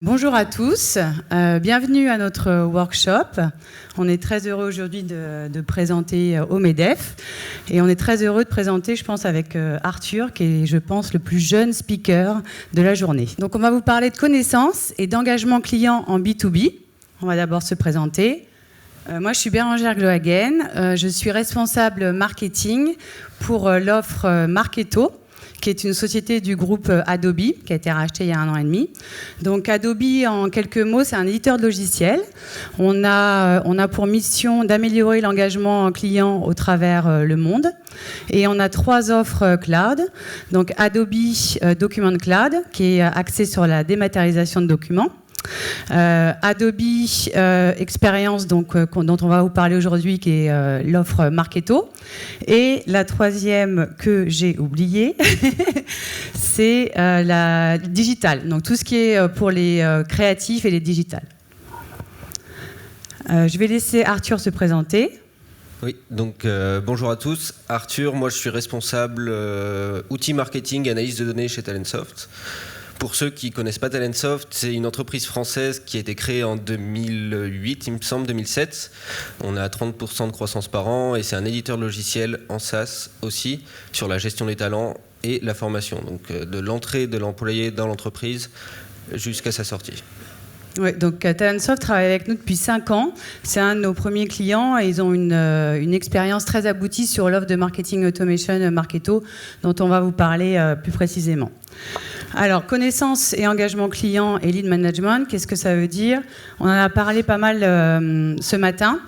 Bonjour à tous, bienvenue à notre workshop. On est très heureux aujourd'hui de présenter au MEDEF et on est très heureux de présenter, je pense, avec Arthur, qui est, je pense, le plus jeune speaker de la journée. Donc on va vous parler de connaissances et d'engagement client en B2B. On va d'abord se présenter. Moi, je suis Bérangère Glohagen, je suis responsable marketing pour l'offre Marketo, qui est une société du groupe Adobe, qui a été rachetée il y a 1 an et demi. Donc Adobe, en quelques mots, c'est un éditeur de logiciels. On a pour mission d'améliorer l'engagement client au travers le monde. Et on a 3 offres cloud. Donc Adobe Document Cloud, qui est axée sur la dématérialisation de documents. Adobe Experience, dont on va vous parler aujourd'hui, qui est l'offre Marketo. Et la 3e que j'ai oubliée, c'est la digitale, donc tout ce qui est pour les créatifs et les digitales. Je vais laisser Arthur se présenter. Oui, donc bonjour à tous. Arthur, moi je suis responsable outils marketing, analyse de données chez Talentsoft. Pour ceux qui ne connaissent pas Talentsoft, c'est une entreprise française qui a été créée en 2008, il me semble, 2007. On a 30% de croissance par an et c'est un éditeur de logiciels en SaaS aussi sur la gestion des talents et la formation. Donc de l'entrée de l'employé dans l'entreprise jusqu'à sa sortie. Ouais, donc Talentsoft travaille avec nous depuis 5 ans. C'est un de nos premiers clients et ils ont une expérience très aboutie sur l'offre de marketing automation Marketo, dont on va vous parler plus précisément. Alors, connaissance et engagement client et lead management, qu'est-ce que ça veut dire? On en a parlé pas mal ce matin.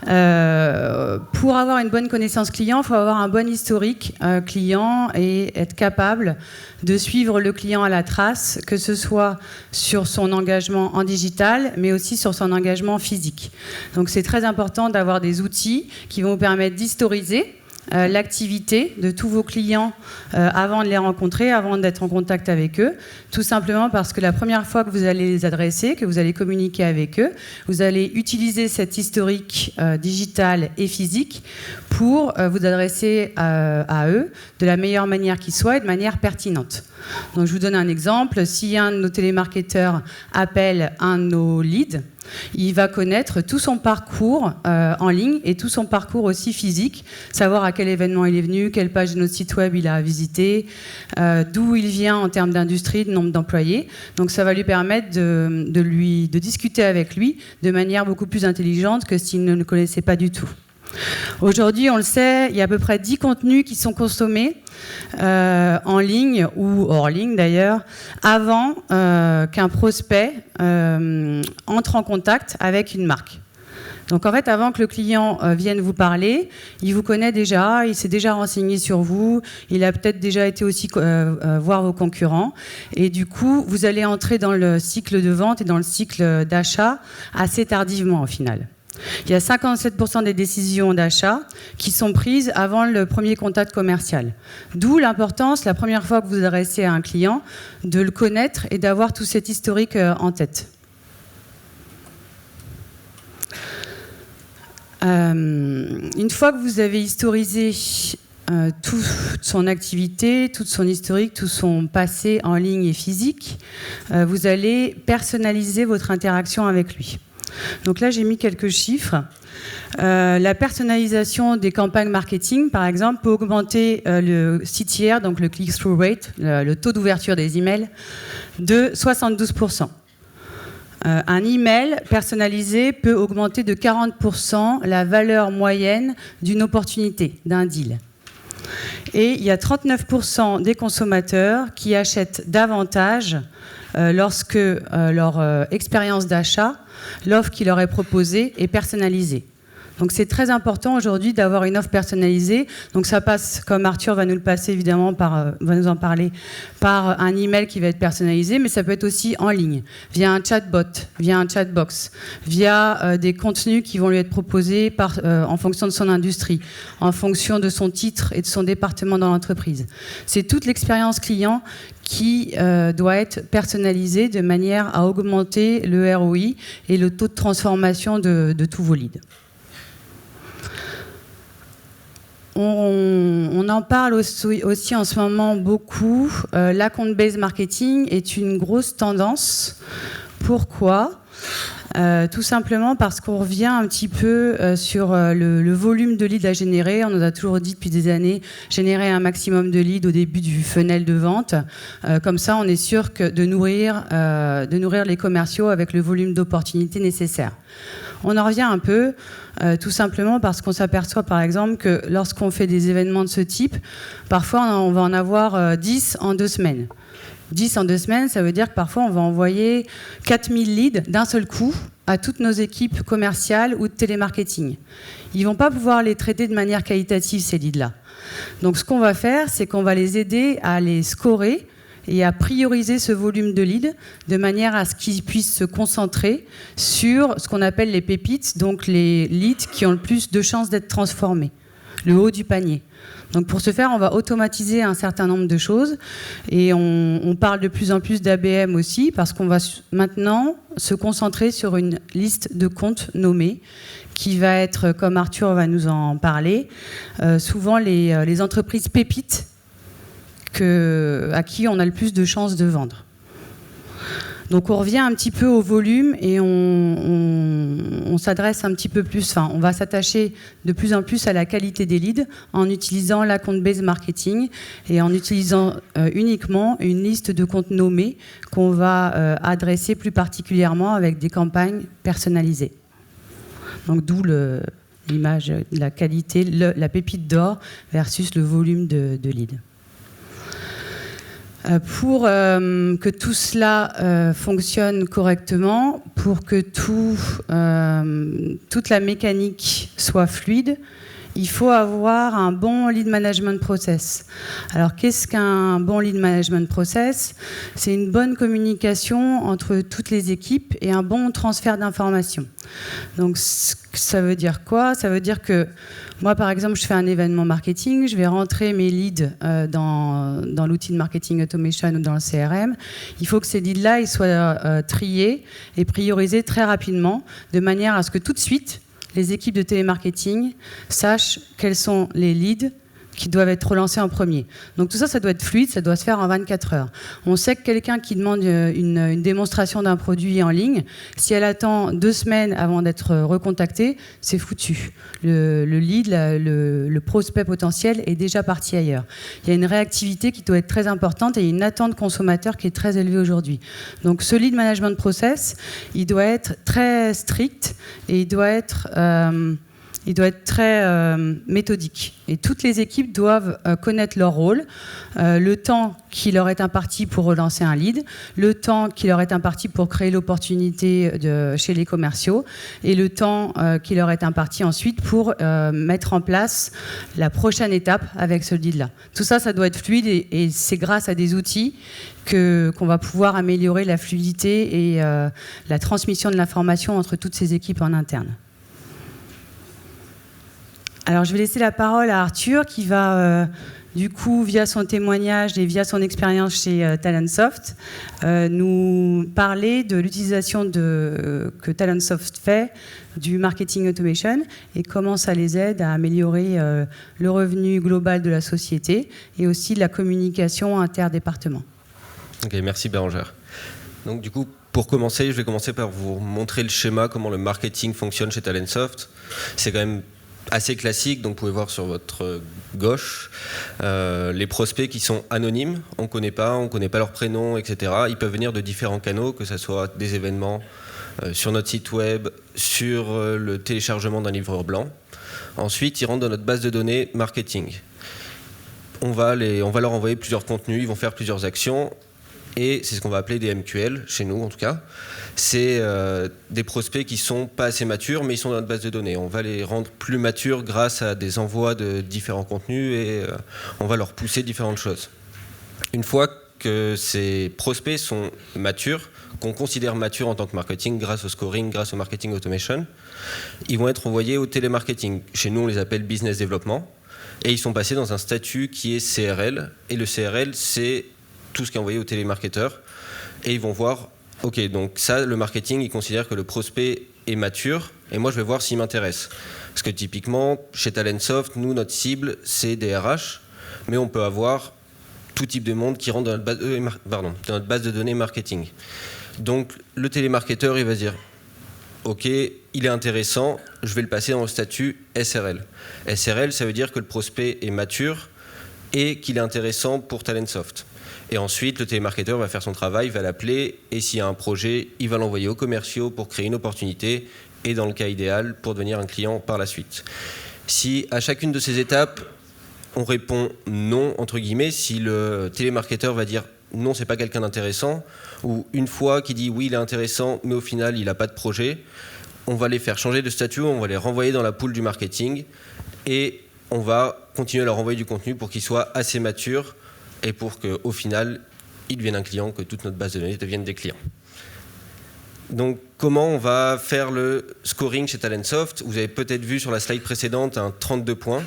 Pour avoir une bonne connaissance client, il faut avoir un bon historique client et être capable de suivre le client à la trace, que ce soit sur son engagement en digital, mais aussi sur son engagement physique. Donc c'est très important d'avoir des outils qui vont vous permettre d'historiser l'activité de tous vos clients avant de les rencontrer, avant d'être en contact avec eux, tout simplement parce que la première fois que vous allez les adresser, que vous allez communiquer avec eux, vous allez utiliser cet historique digital et physique pour vous adresser à eux de la meilleure manière qui soit et de manière pertinente. Donc je vous donne un exemple. Si un de nos télémarketeurs appelle un de nos leads, il va connaître tout son parcours en ligne et tout son parcours aussi physique, savoir à quel événement il est venu, quelle page de notre site web il a visité, d'où il vient en termes d'industrie, de nombre d'employés. Donc ça va lui permettre de discuter avec lui de manière beaucoup plus intelligente que s'il ne le connaissait pas du tout. Aujourd'hui, on le sait, il y a à peu près 10 contenus qui sont consommés en ligne ou hors ligne d'ailleurs, avant qu'un prospect entre en contact avec une marque. Donc en fait, avant que le client vienne vous parler, il vous connaît déjà, il s'est déjà renseigné sur vous, il a peut-être déjà été aussi voir vos concurrents. Et du coup, vous allez entrer dans le cycle de vente et dans le cycle d'achat assez tardivement au final. Il y a 57% des décisions d'achat qui sont prises avant le premier contact commercial. D'où l'importance, la première fois que vous vous adressez à un client, de le connaître et d'avoir tout cet historique en tête. Une fois que vous avez historisé toute son activité, toute son historique, tout son passé en ligne et physique, vous allez personnaliser votre interaction avec lui. Donc là, j'ai mis quelques chiffres. La personnalisation des campagnes marketing, par exemple, peut augmenter le CTR, donc le click-through rate, le taux d'ouverture des emails, de 72%. Un email personnalisé peut augmenter de 40% la valeur moyenne d'une opportunité, d'un deal. Et il y a 39% des consommateurs qui achètent davantage lorsque leur expérience d'achat, l'offre qui leur est proposée est personnalisée. Donc c'est très important aujourd'hui d'avoir une offre personnalisée. Donc ça passe, comme Arthur va nous le passer évidemment, va nous en parler, par un email qui va être personnalisé, mais ça peut être aussi en ligne, via un chatbot, via un chatbox, via des contenus qui vont lui être proposés en fonction de son industrie, en fonction de son titre et de son département dans l'entreprise. C'est toute l'expérience client qui doit être personnalisée de manière à augmenter le ROI et le taux de transformation de tous vos leads. On en parle aussi en ce moment beaucoup. L'account-based marketing est une grosse tendance. Pourquoi ? Tout simplement parce qu'on revient un petit peu sur le volume de leads à générer. On nous a toujours dit depuis des années, générer un maximum de leads au début du funnel de vente. Comme ça, on est sûr de nourrir les commerciaux avec le volume d'opportunités nécessaires. On en revient un peu, tout simplement parce qu'on s'aperçoit par exemple que lorsqu'on fait des événements de ce type, parfois on va en avoir 10 en 2 semaines. 10 en 2 semaines, ça veut dire que parfois on va envoyer 4000 leads d'un seul coup à toutes nos équipes commerciales ou de télémarketing. Ils ne vont pas pouvoir les traiter de manière qualitative, ces leads-là. Donc ce qu'on va faire, c'est qu'on va les aider à les scorer et à prioriser ce volume de leads de manière à ce qu'ils puissent se concentrer sur ce qu'on appelle les pépites, donc les leads qui ont le plus de chances d'être transformés, le haut du panier. Donc pour ce faire, on va automatiser un certain nombre de choses et on parle de plus en plus d'ABM aussi parce qu'on va maintenant se concentrer sur une liste de comptes nommés qui va être, comme Arthur va nous en parler, souvent les entreprises pépites à qui on a le plus de chances de vendre. Donc on revient un petit peu au volume et on s'adresse un petit peu plus, on va s'attacher de plus en plus à la qualité des leads en utilisant l'account-based marketing et en utilisant uniquement une liste de comptes nommés qu'on va adresser plus particulièrement avec des campagnes personnalisées. Donc d'où l'image de la qualité, la pépite d'or versus le volume de leads. Pour que tout cela fonctionne correctement, pour que toute la mécanique soit fluide, il faut avoir un bon lead management process. Alors, qu'est-ce qu'un bon lead management process ? C'est une bonne communication entre toutes les équipes et un bon transfert d'informations. Donc, ça veut dire quoi ? Ça veut dire que moi, par exemple, je fais un événement marketing, je vais rentrer mes leads dans l'outil de marketing automation ou dans le CRM. Il faut que ces leads-là ils soient triés et priorisés très rapidement, de manière à ce que tout de suite, les équipes de télémarketing sachent quels sont les leads qui doivent être relancés en premier. Donc tout ça, ça doit être fluide, ça doit se faire en 24 heures. On sait que quelqu'un qui demande une démonstration d'un produit en ligne, si elle attend 2 semaines avant d'être recontactée, c'est foutu. Le lead, le prospect potentiel est déjà parti ailleurs. Il y a une réactivité qui doit être très importante et une attente consommateur qui est très élevée aujourd'hui. Donc ce lead management process, il doit être très strict et il doit être très méthodique. Et toutes les équipes doivent connaître leur rôle, le temps qui leur est imparti pour relancer un lead, le temps qui leur est imparti pour créer l'opportunité chez les commerciaux, et le temps qui leur est imparti ensuite pour mettre en place la prochaine étape avec ce lead-là. Tout ça, ça doit être fluide et c'est grâce à des outils qu'on va pouvoir améliorer la fluidité et la transmission de l'information entre toutes ces équipes en interne. Alors, je vais laisser la parole à Arthur qui va, du coup, via son témoignage et via son expérience chez Talentsoft, nous parler de l'utilisation que Talentsoft fait du marketing automation et comment ça les aide à améliorer le revenu global de la société et aussi la communication interdépartement. Ok, merci Bérangère. Donc, du coup, pour commencer, je vais commencer par vous montrer le schéma, comment le marketing fonctionne chez Talentsoft. C'est quand même assez classique, donc vous pouvez voir sur votre gauche les prospects qui sont anonymes, on ne connaît pas leur prénom, etc. Ils peuvent venir de différents canaux, que ce soit des événements sur notre site web, sur le téléchargement d'un livre blanc. Ensuite, ils rentrent dans notre base de données marketing. On va leur envoyer plusieurs contenus, ils vont faire plusieurs actions. Et c'est ce qu'on va appeler des MQL, chez nous en tout cas. C'est des prospects qui ne sont pas assez matures, mais ils sont dans notre base de données. On va les rendre plus matures grâce à des envois de différents contenus et on va leur pousser différentes choses. Une fois que ces prospects sont matures, qu'on considère matures en tant que marketing grâce au scoring, grâce au marketing automation, ils vont être envoyés au télémarketing. Chez nous, on les appelle business développement. Et ils sont passés dans un statut qui est CRL. Et le CRL, c'est tout ce qui est envoyé aux télémarketeurs et ils vont voir, ok, donc ça, le marketing, il considère que le prospect est mature, et moi je vais voir s'il m'intéresse. Parce que typiquement, chez Talentsoft, nous, notre cible, c'est des RH, mais on peut avoir tout type de monde qui rentre dans notre base de données marketing. Donc le télémarketeur, il va dire ok, il est intéressant, je vais le passer dans le statut SRL. SRL, ça veut dire que le prospect est mature et qu'il est intéressant pour Talentsoft. Et ensuite, le télémarketeur va faire son travail, va l'appeler, et s'il y a un projet, il va l'envoyer aux commerciaux pour créer une opportunité, et dans le cas idéal, pour devenir un client par la suite. Si à chacune de ces étapes, on répond non, entre guillemets, si le télémarketeur va dire non, c'est pas quelqu'un d'intéressant, ou une fois qu'il dit oui, il est intéressant, mais au final, il n'a pas de projet, on va les faire changer de statut, on va les renvoyer dans la pool du marketing, et on va continuer à leur envoyer du contenu pour qu'ils soient assez matures et pour qu'au final, ils deviennent un client, que toute notre base de données devienne des clients. Donc, comment on va faire le scoring chez Talentsoft? Vous avez peut-être vu sur la slide précédente un 32 points.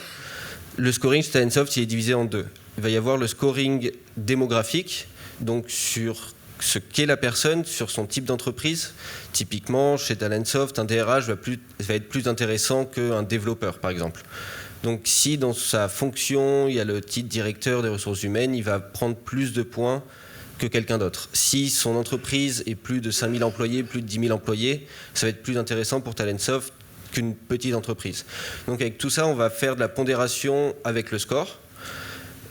Le scoring chez Talentsoft, il est divisé en deux. Il va y avoir le scoring démographique, donc sur ce qu'est la personne, sur son type d'entreprise. Typiquement, chez Talentsoft, un DRH va être plus intéressant qu'un développeur, par exemple. Donc si dans sa fonction, il y a le titre directeur des ressources humaines, il va prendre plus de points que quelqu'un d'autre. Si son entreprise est plus de 5000 employés, plus de 10 000 employés, ça va être plus intéressant pour Talentsoft qu'une petite entreprise. Donc avec tout ça, on va faire de la pondération avec le score,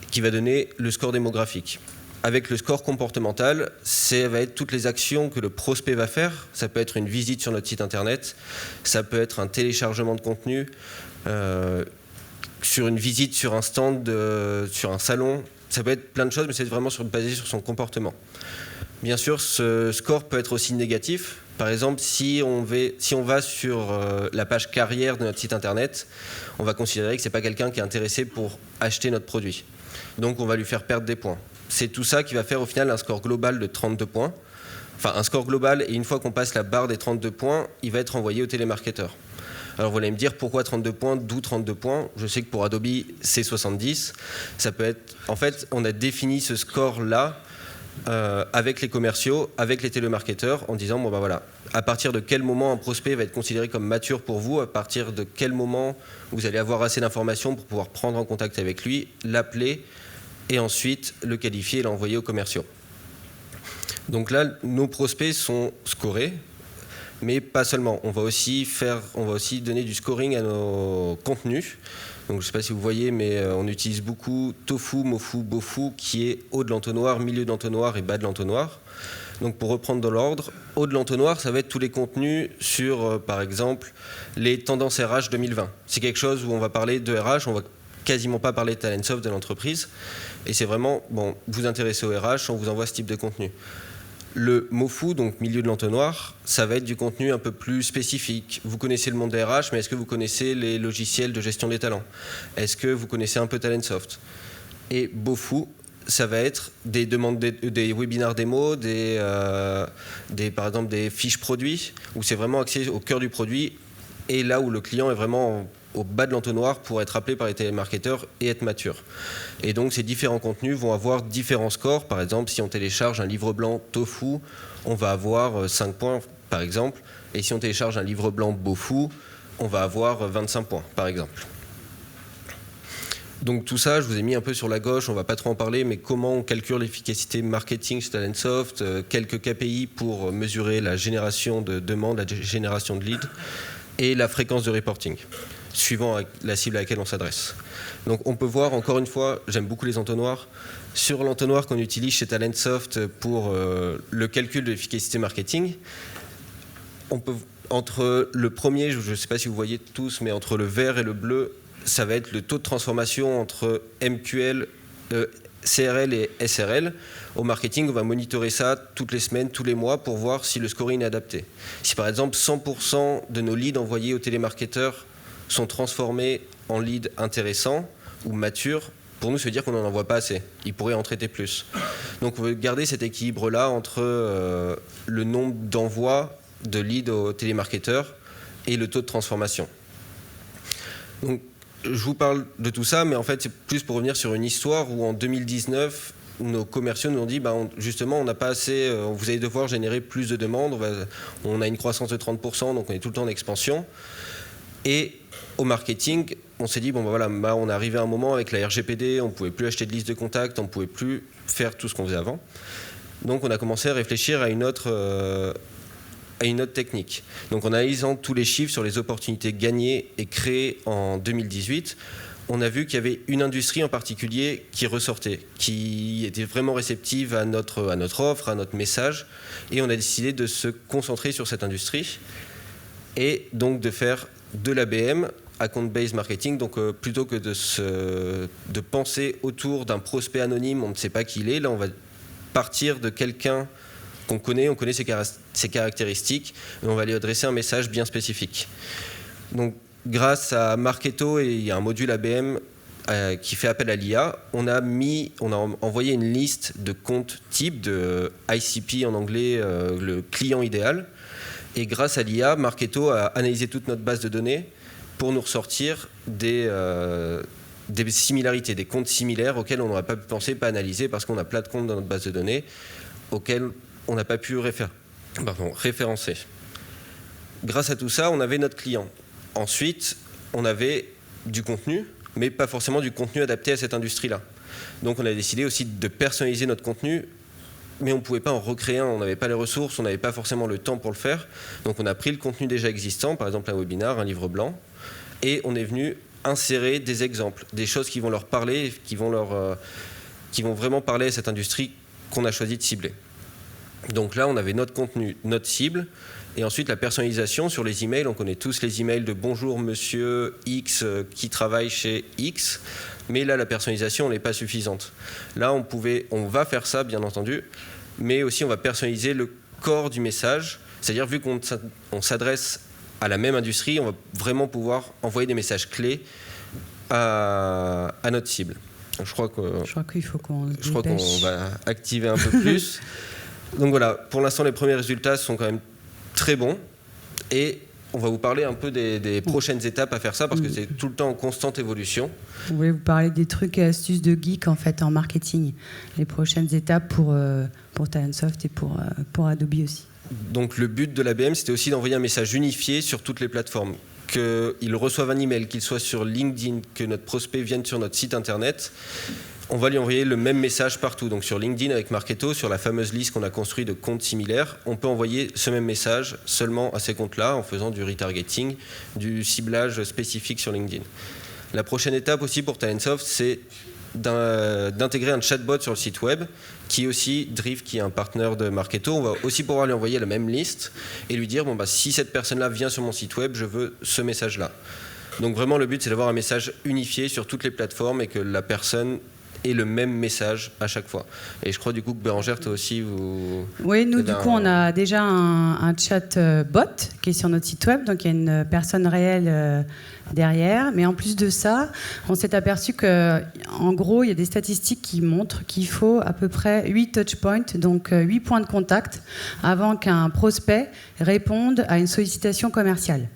qui va donner le score démographique. Avec le score comportemental, ça va être toutes les actions que le prospect va faire. Ça peut être une visite sur notre site internet, ça peut être un téléchargement de contenu, sur une visite sur un stand, sur un salon, ça peut être plein de choses, mais c'est vraiment basé sur son comportement. Bien sûr, ce score peut être aussi négatif. Par exemple, si on va sur la page carrière de notre site internet, on va considérer que ce n'est pas quelqu'un qui est intéressé pour acheter notre produit. Donc on va lui faire perdre des points. C'est tout ça qui va faire au final un score global de 32 points. Enfin, un score global, et une fois qu'on passe la barre des 32 points, il va être envoyé au télémarketeur. Alors vous allez me dire pourquoi 32 points, d'où 32 points. Je sais que pour Adobe, c'est 70. Ça peut être, en fait, on a défini ce score-là avec les commerciaux, avec les télémarketeurs, en disant, bon ben voilà, à partir de quel moment un prospect va être considéré comme mature pour vous, à partir de quel moment vous allez avoir assez d'informations pour pouvoir prendre en contact avec lui, l'appeler, et ensuite le qualifier et l'envoyer aux commerciaux. Donc là, nos prospects sont scorés, mais pas seulement. On va aussi donner du scoring à nos contenus. Donc, je ne sais pas si vous voyez, mais on utilise beaucoup tofu, mofu, bofu, qui est haut de l'entonnoir, milieu de l'entonnoir et bas de l'entonnoir. Donc, pour reprendre dans l'ordre, haut de l'entonnoir, ça va être tous les contenus sur, par exemple, les tendances RH 2020. C'est quelque chose où on va parler de RH, on va quasiment pas parler de Talentsoft, de l'entreprise. Et c'est vraiment, bon, vous intéressez au RH, on vous envoie ce type de contenu. Le MOFU, donc milieu de l'entonnoir, ça va être du contenu un peu plus spécifique. Vous connaissez le monde des RH, mais est-ce que vous connaissez les logiciels de gestion des talents? Est-ce que vous connaissez un peu Talentsoft? Et BOFU, ça va être des demandes, des webinaires démos, par exemple des fiches produits, où c'est vraiment axé au cœur du produit, et là où le client est vraiment au bas de l'entonnoir pour être appelé par les télémarketeurs et être mature. Et donc ces différents contenus vont avoir différents scores. Par exemple, si on télécharge un livre blanc tofu, on va avoir 5 points par exemple. Et si on télécharge un livre blanc bofu, on va avoir 25 points par exemple. Donc tout ça, je vous ai mis un peu sur la gauche, on ne va pas trop en parler, mais comment on calcule l'efficacité marketing chez Talentsoft, quelques KPI pour mesurer la génération de demandes, la génération de leads et la fréquence de reporting, suivant la cible à laquelle on s'adresse. Donc on peut voir, encore une fois, j'aime beaucoup les entonnoirs. Sur l'entonnoir qu'on utilise chez Talentsoft pour le calcul de l'efficacité marketing, on peut, entre le premier, je ne sais pas si vous voyez tous, mais entre le vert et le bleu, ça va être le taux de transformation entre MQL, CRL et SRL. Au marketing, on va monitorer ça toutes les semaines, tous les mois pour voir si le scoring est adapté. Si par exemple 100% de nos leads envoyés aux télémarketeurs sont transformés en leads intéressants ou matures, pour nous, ça veut dire qu'on n'en envoie pas assez. Ils pourraient en traiter plus. Donc on veut garder cet équilibre-là entre le nombre d'envois de leads aux télémarketeurs et le taux de transformation. Donc, je vous parle de tout ça, mais en fait, c'est plus pour revenir sur une histoire où en 2019, nos commerciaux nous ont dit justement on n'a pas assez, vous allez devoir générer plus de demandes, on a une croissance de 30%, donc on est tout le temps en expansion. Et au marketing, on s'est dit on est arrivé à un moment avec la RGPD, on ne pouvait plus acheter de liste de contacts, on ne pouvait plus faire tout ce qu'on faisait avant. Donc on a commencé à réfléchir à une autre technique. Donc en analysant tous les chiffres sur les opportunités gagnées et créées en 2018, on a vu qu'il y avait une industrie en particulier qui ressortait, qui était vraiment réceptive à notre offre, à notre message, et on a décidé de se concentrer sur cette industrie et donc de faire de l'ABM, account-based marketing, donc plutôt que de penser autour d'un prospect anonyme, on ne sait pas qui il est, là on va partir de quelqu'un qu'on connaît, on connaît ses caractéristiques, et on va lui adresser un message bien spécifique. Donc, grâce à Marketo et un module ABM qui fait appel à l'IA, on a envoyé une liste de comptes types, de ICP en anglais, le client idéal. Et grâce à l'IA, Marketo a analysé toute notre base de données pour nous ressortir des similarités, des comptes similaires auxquels on n'aurait pas pu penser, pas analyser, parce qu'on a plein de comptes dans notre base de données auxquels on n'a pas pu référencer. Grâce à tout ça, on avait notre client. Ensuite, on avait du contenu, mais pas forcément du contenu adapté à cette industrie-là. Donc on a décidé aussi de personnaliser notre contenu, mais on ne pouvait pas en recréer un, on n'avait pas les ressources, on n'avait pas forcément le temps pour le faire. Donc on a pris le contenu déjà existant, par exemple un webinar, un livre blanc, et on est venu insérer des exemples, des choses qui vont leur parler, qui vont vraiment parler à cette industrie qu'on a choisi de cibler. Donc là, on avait notre contenu, notre cible, et ensuite la personnalisation sur les emails. On connaît tous les emails de bonjour monsieur X qui travaille chez X, mais là la personnalisation n'est pas suffisante. Là on va faire ça bien entendu, mais aussi on va personnaliser le corps du message, c'est-à-dire vu qu'on s'adresse à la même industrie, on va vraiment pouvoir envoyer des messages clés à notre cible. Donc, je crois qu'il faut qu'on va activer un peu plus. Donc voilà, pour l'instant les premiers résultats sont quand même très bons et on va vous parler un peu des prochaines étapes à faire ça parce que c'est tout le temps en constante évolution. On voulait vous parler des trucs et astuces de geek en fait en marketing, les prochaines étapes pour Talentsoft et pour Adobe aussi. Donc le but de l'ABM, c'était aussi d'envoyer un message unifié sur toutes les plateformes, qu'il reçoive un email, qu'il soit sur LinkedIn, que notre prospect vienne sur notre site internet. On va lui envoyer le même message partout. Donc sur LinkedIn avec Marketo, sur la fameuse liste qu'on a construite de comptes similaires, on peut envoyer ce même message seulement à ces comptes-là en faisant du retargeting, du ciblage spécifique sur LinkedIn. La prochaine étape aussi pour Talentsoft, c'est d'intégrer un chatbot sur le site web qui est aussi Drift, qui est un partenaire de Marketo. On va aussi pouvoir lui envoyer la même liste et lui dire si cette personne-là vient sur mon site web, je veux ce message-là. Donc vraiment le but c'est d'avoir un message unifié sur toutes les plateformes et que la personne ait le même message à chaque fois. Et je crois du coup que Bérangère, toi aussi, Oui, nous du coup on a déjà un chatbot qui est sur notre site web, donc il y a une personne réelle derrière. Mais en plus de ça, on s'est aperçu qu'en gros, il y a des statistiques qui montrent qu'il faut à peu près 8 touchpoints, donc 8 points de contact, avant qu'un prospect réponde à une sollicitation commerciale.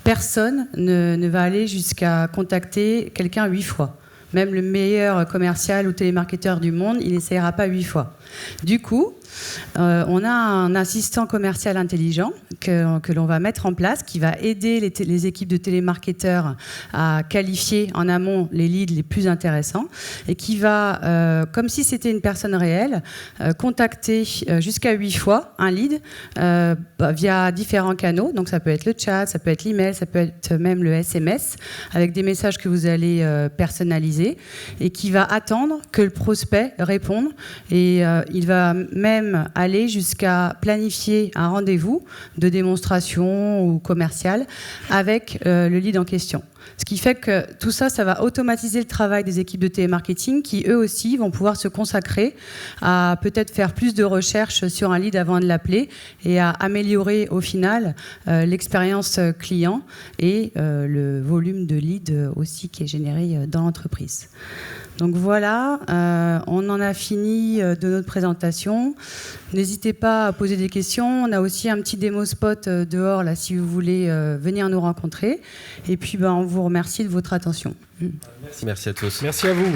Personne ne va aller jusqu'à contacter quelqu'un 8 fois. Même le meilleur commercial ou télémarketeur du monde, il n'essayera pas 8 fois. Du coup, on a un assistant commercial intelligent que l'on va mettre en place, qui va aider les équipes de télémarketeurs à qualifier en amont les leads les plus intéressants et qui va, comme si c'était une personne réelle, contacter jusqu'à 8 fois un lead via différents canaux. Donc ça peut être le chat, ça peut être l'email, ça peut être même le SMS, avec des messages que vous allez personnaliser et qui va attendre que le prospect réponde. Et il va même aller jusqu'à planifier un rendez-vous de démonstration ou commercial avec le lead en question. Ce qui fait que tout ça, ça va automatiser le travail des équipes de télémarketing qui, eux aussi, vont pouvoir se consacrer à peut-être faire plus de recherches sur un lead avant de l'appeler et à améliorer au final l'expérience client et le volume de leads aussi qui est généré dans l'entreprise. Donc voilà, on en a fini de notre présentation. N'hésitez pas à poser des questions. On a aussi un petit démo spot dehors là, si vous voulez venir nous rencontrer. Et puis on vous remercie de votre attention. Merci à tous. Merci à vous.